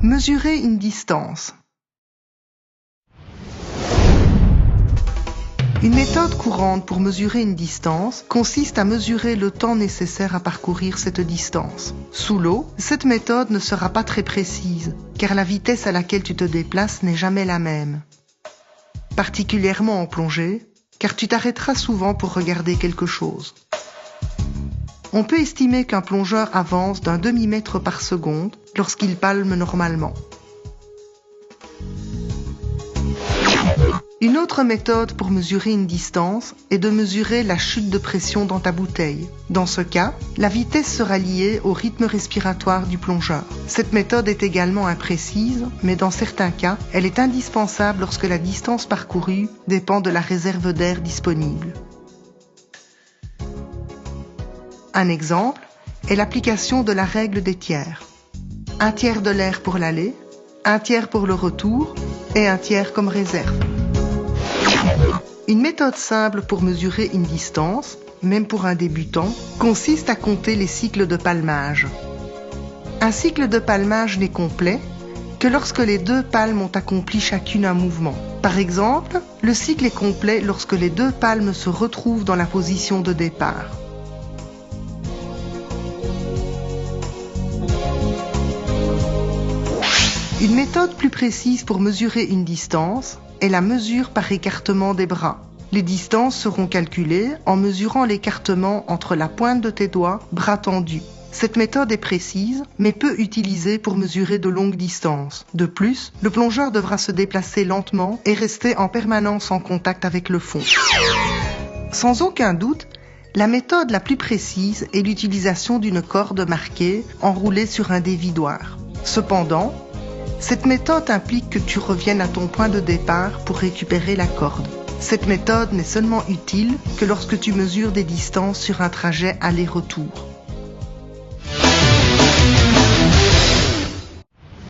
Mesurer une distance. Une méthode courante pour mesurer une distance consiste à mesurer le temps nécessaire à parcourir cette distance. Sous l'eau, cette méthode ne sera pas très précise, car la vitesse à laquelle tu te déplaces n'est jamais la même. Particulièrement en plongée, car tu t'arrêteras souvent pour regarder quelque chose. On peut estimer qu'un plongeur avance d'un demi-mètre par seconde lorsqu'il palme normalement. Une autre méthode pour mesurer une distance est de mesurer la chute de pression dans ta bouteille. Dans ce cas, la vitesse sera liée au rythme respiratoire du plongeur. Cette méthode est également imprécise, mais dans certains cas, elle est indispensable lorsque la distance parcourue dépend de la réserve d'air disponible. Un exemple est l'application de la règle des tiers. 1/3 de l'air pour l'aller, 1/3 pour le retour et 1/3 comme réserve. Une méthode simple pour mesurer une distance, même pour un débutant, consiste à compter les cycles de palmage. Un cycle de palmage n'est complet que lorsque les deux palmes ont accompli chacune un mouvement. Par exemple, le cycle est complet lorsque les deux palmes se retrouvent dans la position de départ. Une méthode plus précise pour mesurer une distance est la mesure par écartement des bras. Les distances seront calculées en mesurant l'écartement entre la pointe de tes doigts, bras tendus. Cette méthode est précise, mais peu utilisée pour mesurer de longues distances. De plus, le plongeur devra se déplacer lentement et rester en permanence en contact avec le fond. Sans aucun doute, la méthode la plus précise est l'utilisation d'une corde marquée enroulée sur un dévidoir. Cependant, cette méthode implique que tu reviennes à ton point de départ pour récupérer la corde. Cette méthode n'est seulement utile que lorsque tu mesures des distances sur un trajet aller-retour.